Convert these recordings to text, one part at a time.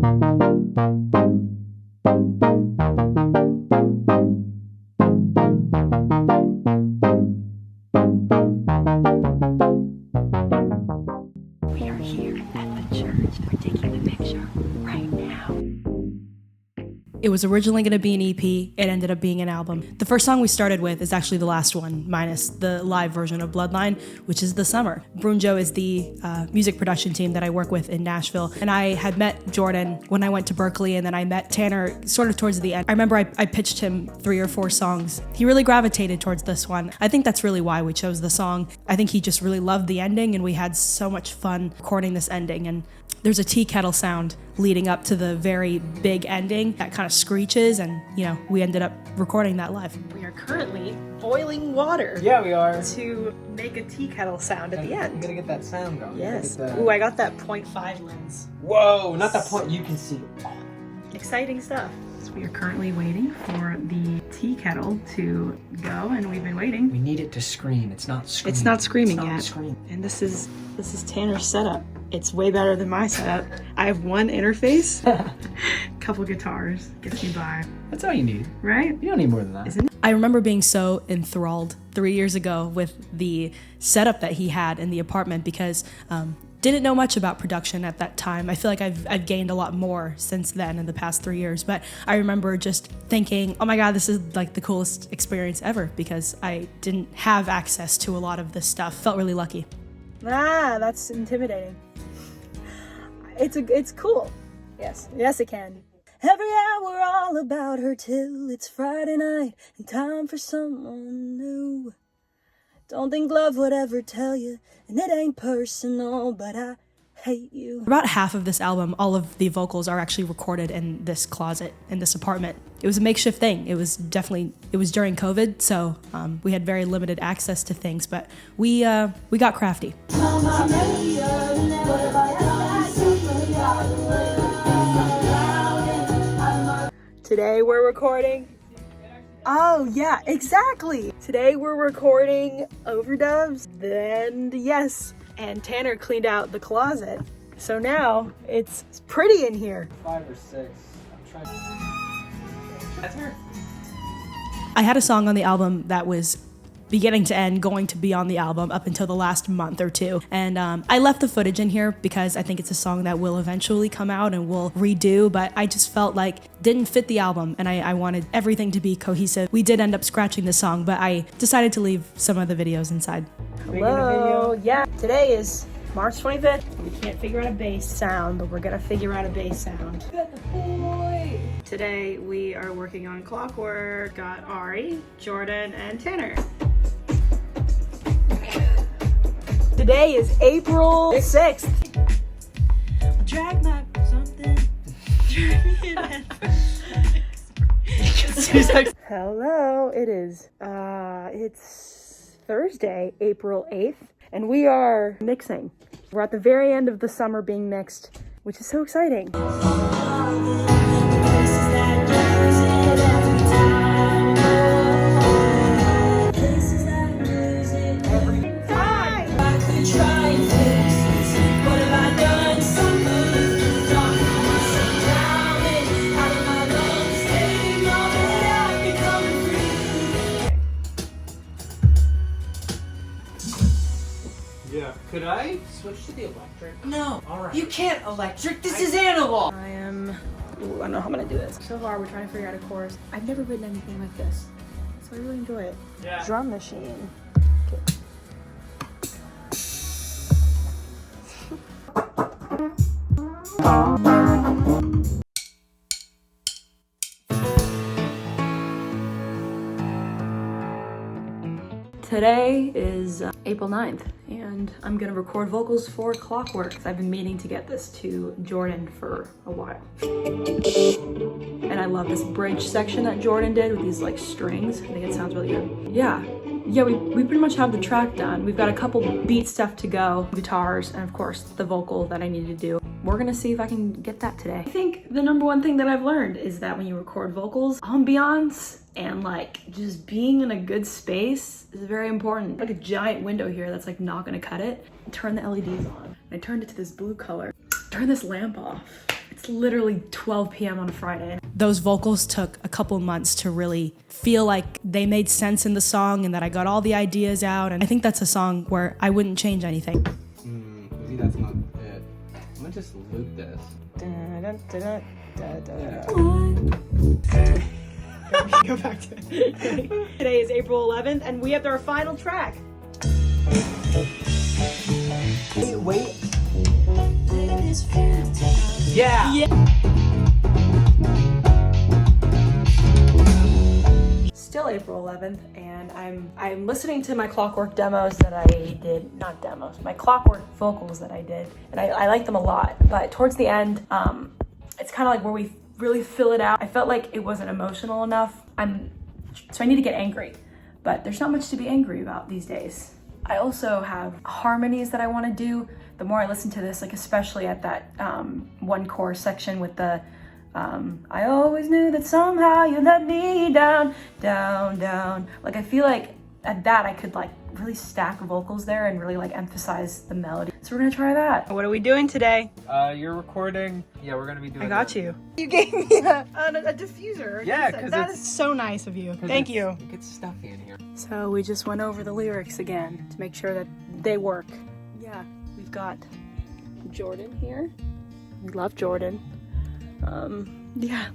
We are here at the church. We're taking the picture right now. It was originally going to be an EP. It ended up being an album. The first song we started with is actually the last one, minus the live version of Bloodline, which is The Summer. Brunjo is the music production team that I work with in Nashville. And I had met Jordan when I went to Berkeley, and then I met Tanner sort of towards the end. I remember I pitched him 3 or 4 songs. He really gravitated towards this one. I think that's really why we chose the song. I think he just really loved the ending, and we had so much fun recording this ending. And there's a tea kettle sound leading up to the very big ending that kind of screeches, and we ended up recording that live. We are currently boiling water. Yeah, we are. To make a tea kettle sound at the end. You gotta get that sound going. Yes. Ooh, I got that 0.5 lens. Whoa, not that point. You can see. Exciting stuff. So we are currently waiting for the tea kettle to go, and we've been waiting. We need it to scream. It's not screaming. It's not screaming yet. Screaming. And this is Tanner's setup. It's way better than my setup. I have one interface, couple guitars, gets me by. That's all you need. Right? You don't need more than that. Isn't it? I remember being so enthralled 3 years ago with the setup that he had in the apartment, because didn't know much about production at that time. I feel like I've gained a lot more since then in the past 3 years, but I remember just thinking, oh my God, this is like the coolest experience ever, because I didn't have access to a lot of this stuff. Felt really lucky. Ah, that's intimidating. It's cool. Yes, it can. Every hour all about her till it's Friday night and time for someone new. Don't think love would ever tell you, and it ain't personal, but I hate you. About half of this album, all of the vocals are actually recorded in this closet, in this apartment. It was a makeshift thing. It was during COVID, so we had very limited access to things, but we got crafty. Today we're recording. Oh yeah, exactly. Today we're recording overdubs. Then yes, and Tanner cleaned out the closet, so now it's pretty in here. 5 or 6. I'm trying. That's her. I had a song on the album that was beginning to end going to be on the album up until the last month or 2, and I left the footage in here because I think it's a song that will eventually come out and we'll redo, but I just felt like didn't fit the album, and I wanted everything to be cohesive. We did end up scratching the song, but I decided to leave some of the videos inside. Hello. Yeah, today is March 25th. We can't figure out a bass sound, but we're gonna figure out a bass sound. Today we are working on Clockwork. Got Ari, Jordan, and Tanner. Today is April 6th. I'll drag my something. Hello, it is it's Thursday, April 8th, and we are mixing. We're at the very end of the summer being mixed, which is so exciting. Yeah. Could I switch to the electric? No. All right. You can't electric. This is analog. I don't know how I'm gonna do this. So far, we're trying to figure out a chorus. I've never written anything like this, so I really enjoy it. Yeah. Drum machine. Today is April 9th, and I'm gonna record vocals for Clockwork. I've been meaning to get this to Jordan for a while. And I love this bridge section that Jordan did with these like strings. I think it sounds really good. Yeah, we pretty much have the track done. We've got a couple beat stuff to go, guitars, and of course the vocal that I need to do. We're gonna see if I can get that today. I think the number one thing that I've learned is that when you record vocals, ambiance and like just being in a good space is very important. Like a giant window here that's like not gonna cut it. Turn the LEDs on. I turned it to this blue color. Turn this lamp off. It's It's literally 12 p.m. on a Friday. Those vocals took a couple months to really feel like they made sense in the song and that I got all the ideas out. And I think that's a song where I wouldn't change anything. Maybe that's not it. I'm gonna just loop this. Go back to it. Today is April 11th and we have our final track. Wait. Yeah. Still April 11th, and I'm listening to my Clockwork demos that I did, not demos, my Clockwork vocals that I did, and I like them a lot. But towards the end, it's kind of like where we really fill it out. I felt like it wasn't emotional enough. So I need to get angry, but there's not much to be angry about these days. I also have harmonies that I want to do. The more I listen to this, like especially at that one chorus section with the I always knew that somehow you let me down, down, down. Like I feel like at that I could like really stack vocals there and really like emphasize the melody. So we're gonna try that. What are we doing today? You're recording. Yeah, we're gonna be doing. I got you. You gave me a diffuser. Yeah, because that is so nice of you. Thank you. It gets stuffy in here. So we just went over the lyrics again to make sure that they work. Yeah, we've got Jordan here. We love Jordan. Yeah.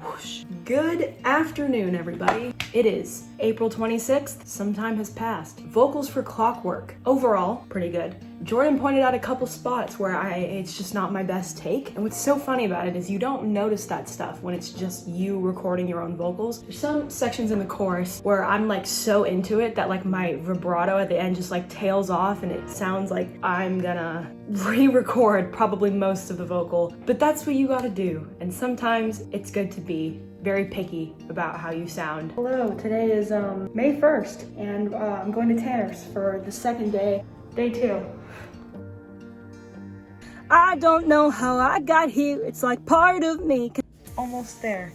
Whoosh. Good afternoon, everybody. It is April 26th. Some time has passed. Vocals for Clockwork. Overall, pretty good. Jordan pointed out a couple spots where it's just not my best take. And what's so funny about it is you don't notice that stuff when it's just you recording your own vocals. There's some sections in the chorus where I'm like so into it that like my vibrato at the end just like tails off and it sounds like I'm gonna re-record probably most of the vocal. But that's what you gotta do. And sometimes it's good to be very picky about how you sound. Hello, today is May 1st and I'm going to Tanner's for the second day. Day 2. I don't know how I got here. It's like part of me. Almost there.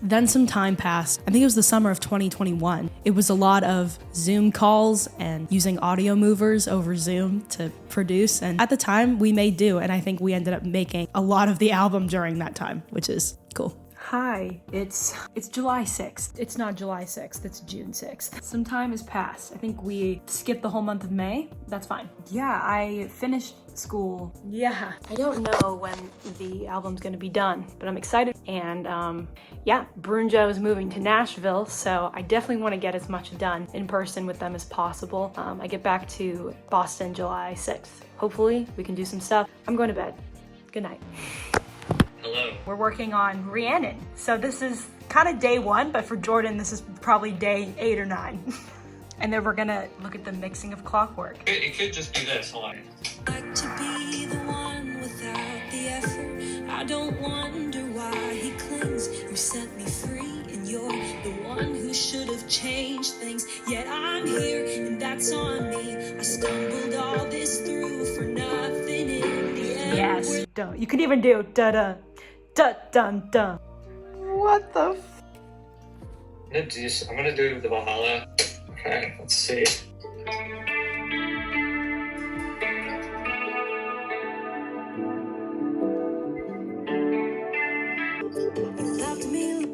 Then some time passed. I think it was the summer of 2021. It was a lot of Zoom calls and using audio movers over Zoom to produce. And at the time, we made do. And I think we ended up making a lot of the album during that time, which is cool. Hi, it's July 6th. It's not July 6th, it's June 6th. Some time has passed. I think we skipped the whole month of May. That's fine. Yeah, I finished school. Yeah, I don't know when the album's gonna be done, but I'm excited. And yeah, Brunjo is moving to Nashville, so I definitely wanna get as much done in person with them as possible. I get back to Boston July 6th. Hopefully we can do some stuff. I'm going to bed. Good night. Hello. We're working on Rhiannon. So this is kind of day 1, but for Jordan, this is probably day 8 or 9. And then we're gonna look at the mixing of Clockwork. It could just be this. Hold on. Like to be the one without the effort. I don't wonder why he clings. You set me free, and you're the one who should have changed things. Yet I'm here, and that's on me. I stumbled all this through for nothing in the end. Yes. Duh. You could even do da-da, da-dun-dun. What the f? I'm gonna do the Valhalla. Okay, let's see. You loved me.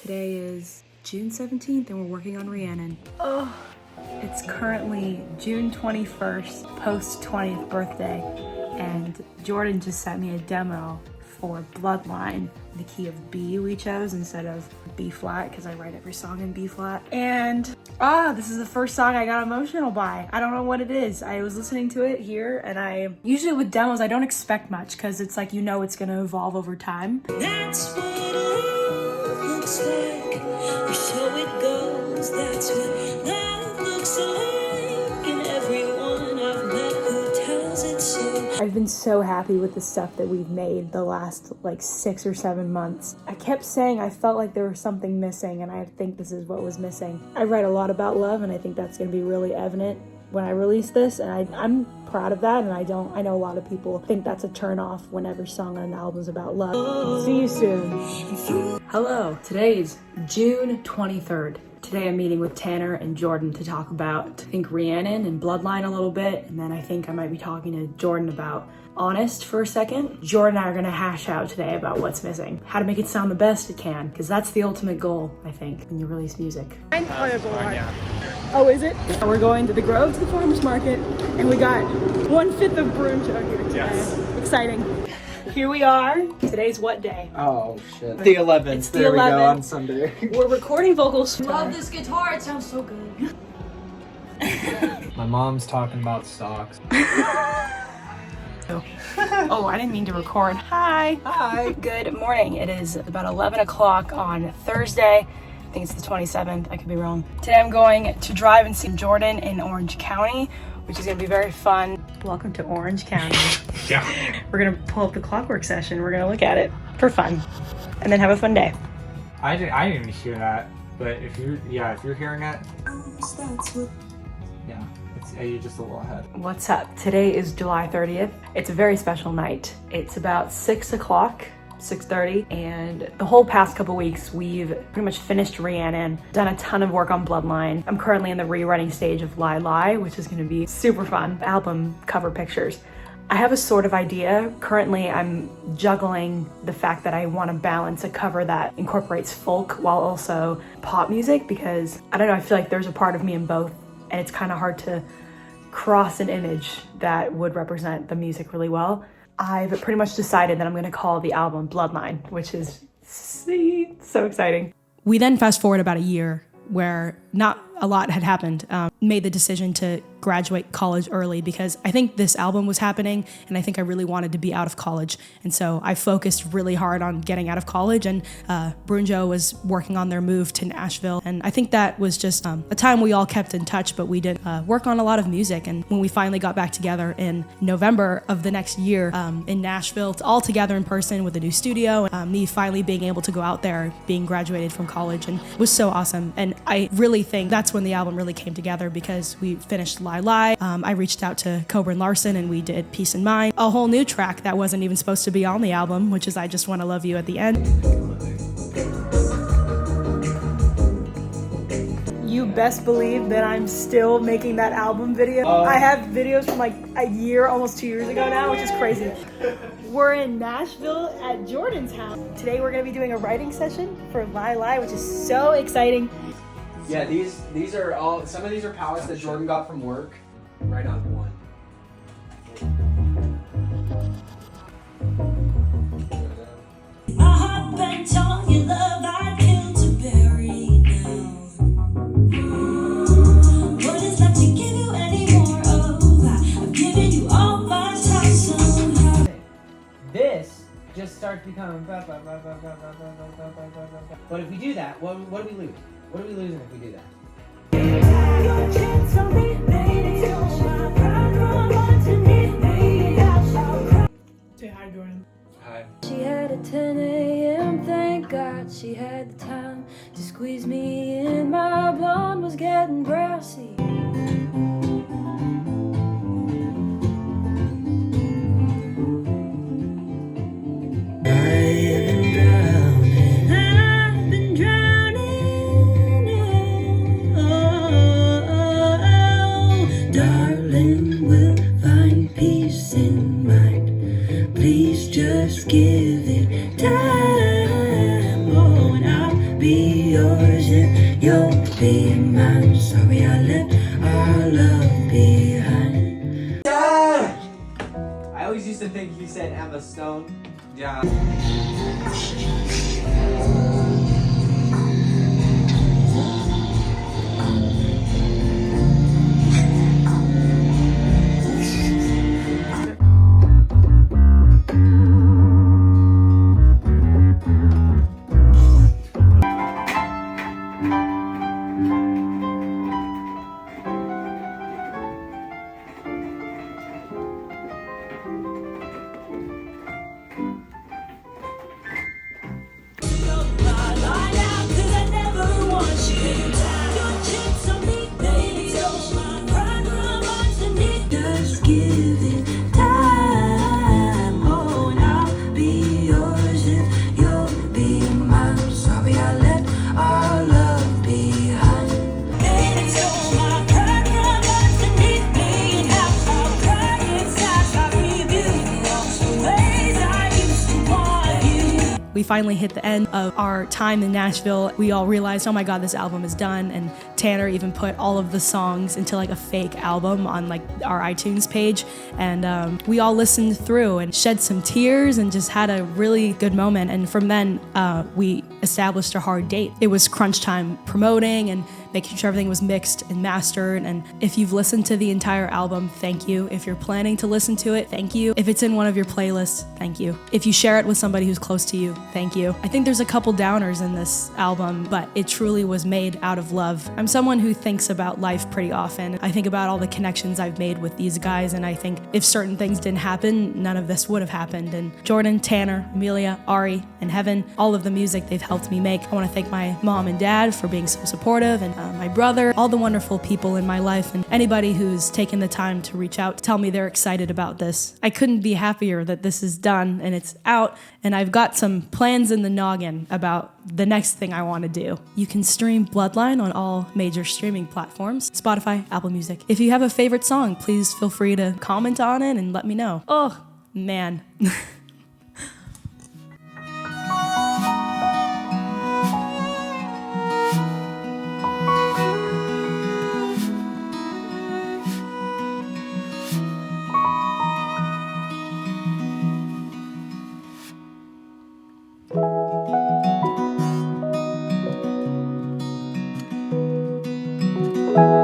Today is June 17th and we're working on Rhiannon. Oh, it's currently June 21st, post 20th birthday, and Jordan just sent me a demo for Bloodline, the key of B we chose instead of B flat because I write every song in B flat. And this is the first song I got emotional by. I don't know what it is. I was listening to it here, and I usually with demos I don't expect much because it's like it's gonna evolve over time. That's what love looks like. Or so it goes. That's what love looks like. And everyone I've met who tells it so. I've been so happy with the stuff that we've made the last like 6 or 7 months. I kept saying I felt like there was something missing, and I think this is what was missing. I write a lot about love, and I think that's going to be really evident when I release this, and I'm proud of that. And I know a lot of people think that's a turn off when every song on an album is about love. See you soon. Hello, today is June 23rd. Today I'm meeting with Tanner and Jordan to talk about, I think, Rhiannon and Bloodline a little bit, and then I think I might be talking to Jordan about Honest for a second. Jordan and I are gonna hash out today about what's missing, how to make it sound the best it can, because that's the ultimate goal, I think, when you release music. Oh, is it? We're going to the Grove to the farmer's market, and we got 1/5 of Bruncho here today. Yes. Exciting. Here we are. Today's what day? Oh shit. The 11th. It's the there 11th. We go on Sunday. We're recording vocals. Love this guitar, it sounds so good. My mom's talking about stocks. Oh, I didn't mean to record. Hi. Hi. Good morning. It is about 11 o'clock on Thursday. I think it's the 27th. I could be wrong. Today I'm going to drive and see Jordan in Orange County, which is going to be very fun. Welcome to Orange County. Yeah. We're going to pull up the Clockwork session. We're going to look at it for fun and then have a fun day. I didn't hear that, but if you're hearing it, yeah, you're just a little ahead. What's up? Today is July 30th. It's a very special night. It's about 6 o'clock. 6:30, and the whole past couple weeks we've pretty much finished Rhiannon, done a ton of work on Bloodline. I'm currently in the rewriting stage of Lie Lie, which is going to be super fun. Album cover pictures. I have a sort of idea. Currently I'm juggling the fact that I want to balance a cover that incorporates folk while also pop music, because I don't know, I feel like there's a part of me in both, and it's kind of hard to cross an image that would represent the music really well. I've pretty much decided that I'm going to call the album Bloodline, which is so exciting. We then fast forward about a year where not a lot had happened. Made the decision to graduate college early because I think this album was happening and I think I really wanted to be out of college. And so I focused really hard on getting out of college, and Brunjo was working on their move to Nashville. And I think that was just a time we all kept in touch, but we didn't work on a lot of music. And when we finally got back together in November of the next year in Nashville, all together in person with a new studio, me finally being able to go out there, being graduated from college, and it was so awesome. And I really think that's when the album really came together, because we finished Lie Lie. I reached out to Coburn Larson and we did Peace in Mind, a whole new track that wasn't even supposed to be on the album, which is I Just Wanna Love You at the end. You best believe that I'm still making that album video. I have videos from like a year, almost 2 years ago now, which is crazy. We're in Nashville at Jordan's house. Today we're gonna be doing a writing session for Lie Lie, which is so exciting. Yeah, these are all, some of these are palettes that Jordan got from work. Right on one. My heart bent on your love, I'd kill to bury now. What is left to give you any more of? I've given you all my time somehow. This just starts becoming But if we do that, what do we lose? What are we losing if we do that? Say hi, Jordan. Hi. She had a 10 a.m. Thank God she had the time to squeeze me in. My blonde was getting brassy. I've been drowning. Oh, darling, we'll find peace in mind. Please just give it time. Oh, and I'll be yours and you'll be mine. Sorry I left our love behind. I always used to think he said Emma Stone. Yeah. we finally hit the end of our time in Nashville, we all realized, oh my God, this album is done. And Tanner even put all of the songs into like a fake album on like our iTunes page. And we all listened through and shed some tears and just had a really good moment. And from then, we established a hard date. It was crunch time promoting and making sure everything was mixed and mastered. And if you've listened to the entire album, thank you. If you're planning to listen to it, thank you. If it's in one of your playlists, thank you. If you share it with somebody who's close to you, thank you. I think there's a couple downers in this album, but it truly was made out of love. I'm someone who thinks about life pretty often. I think about all the connections I've made with these guys, and I think if certain things didn't happen, none of this would have happened. And Jordan, Tanner, Amelia, Ari, and Heaven, all of the music they've helped me make. I want to thank my mom and dad for being so supportive, and my brother, all the wonderful people in my life, and anybody who's taken the time to reach out to tell me they're excited about this. I couldn't be happier that this is done and it's out, and I've got some plans in the noggin about the next thing I want to do. You can stream Bloodline on all major streaming platforms, Spotify, Apple Music. If you have a favorite song, please feel free to comment on it and let me know. Oh, man. you.